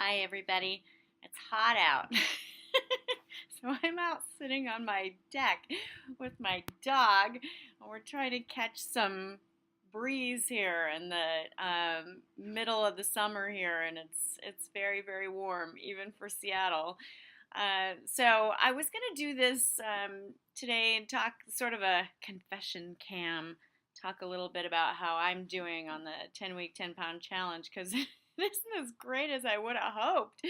Hi, everybody. It's hot out. So I'm out sitting on my deck with my dog, and we're trying to catch some breeze here in the middle of the summer here, and it's very, very warm, even for Seattle. So I was going to do this today and talk sort of a confession cam, talk a little bit about how I'm doing on the 10-week, 10-pound challenge because it isn't as great as I would have hoped,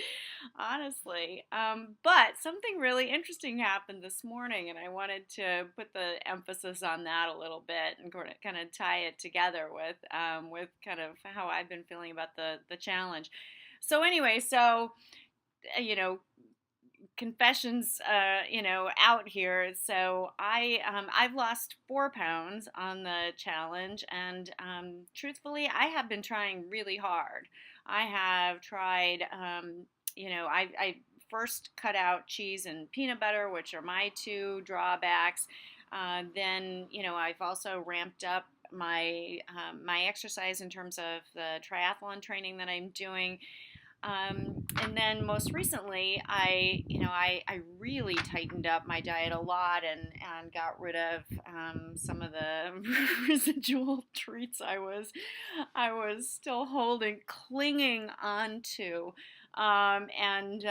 honestly. But something really interesting happened this morning, and I wanted to put the emphasis on that a little bit and kind of tie it together with kind of how I've been feeling about the challenge. So anyway, you know, confessions, out here. So I've lost 4 pounds on the challenge, and truthfully, I have been trying really hard. I have tried, I first cut out cheese and peanut butter, which are my two drawbacks. Then, I've also ramped up my exercise in terms of the triathlon training that I'm doing. And then most recently, I really tightened up my diet a lot and got rid of some of the residual treats I was still clinging onto. And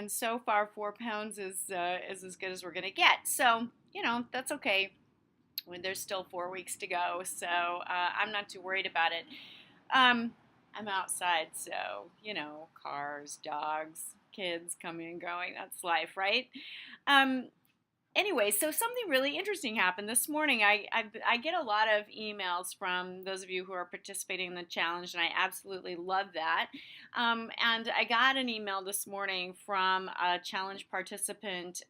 so far 4 pounds is as good as we're gonna get. So that's okay. There's still 4 weeks to go, so I'm not too worried about it. Um, I'm outside, so, cars, dogs, kids coming and going. That's life, right? Um, anyway, so something really interesting happened this morning. I get a lot of emails from those of you who are participating in the challenge, and I absolutely love that. And I got an email this morning from a challenge participant,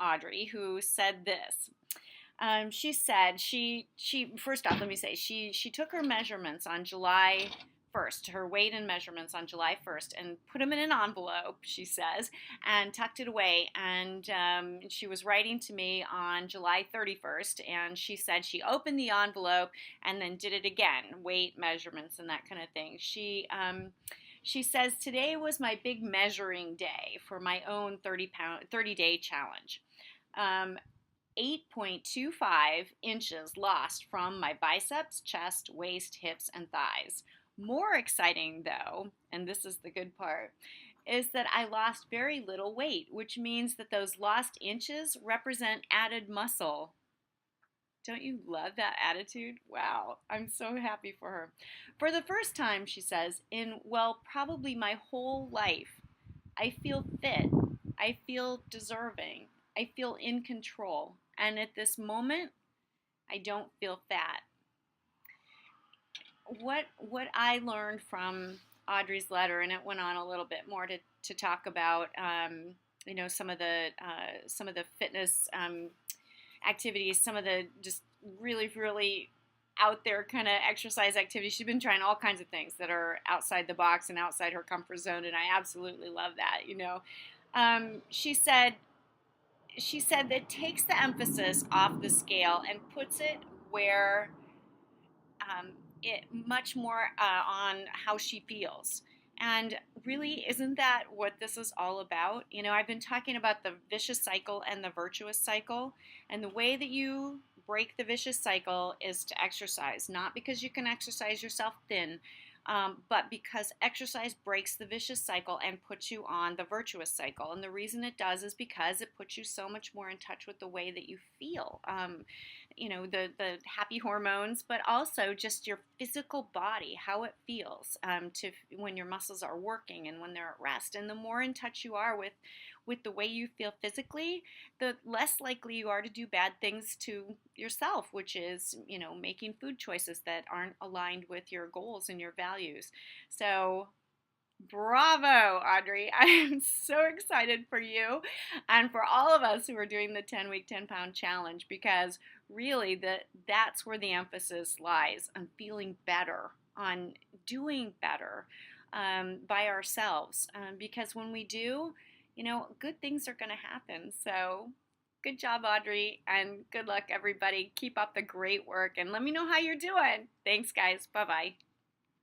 Audrey, who said this. She said she first off, let me say she took her measurements on July 1st, her weight and measurements on July 1st, and put them in an envelope, she says, and tucked it away. And she was writing to me on July 31st, and she said she opened the envelope and then did it again, weight, measurements, and that kind of thing. She says today was my big measuring day for my own 30-day challenge. 8.25 inches lost from my biceps, chest, waist, hips, and thighs. More exciting, though, and this is the good part, is that I lost very little weight, which means that those lost inches represent added muscle. Don't you love that attitude? Wow, I'm so happy for her. For the first time, she says, in, well, probably my whole life, I feel fit. I feel deserving. I feel in control. And at this moment, I don't feel fat. What I learned from Audrey's letter, and it went on a little bit more to talk about, some of the fitness activities, some of the just really, really out there kind of exercise activities. She's been trying all kinds of things that are outside the box and outside her comfort zone, and I absolutely love that. She said that takes the emphasis off the scale and puts it where it much more on how she feels. And really, isn't that what this is all about? I've been talking about the vicious cycle and the virtuous cycle, and the way that you break the vicious cycle is to exercise, not because you can exercise yourself thin, but because exercise breaks the vicious cycle and puts you on the virtuous cycle. And the reason it does is because it puts you so much more in touch with the way that you feel. The happy hormones, but also just your physical body, how it feels to when your muscles are working and when they're at rest. And the more in touch you are with the way you feel physically, the less likely you are to do bad things to yourself, which is, making food choices that aren't aligned with your goals and your values. So bravo, Audrey. I am so excited for you and for all of us who are doing the 10-week, 10-pound challenge, because really that's where the emphasis lies, on feeling better, on doing better by ourselves. Because when we do, good things are going to happen. So good job, Audrey, and good luck, everybody. Keep up the great work, and let me know how you're doing. Thanks, guys. Bye-bye.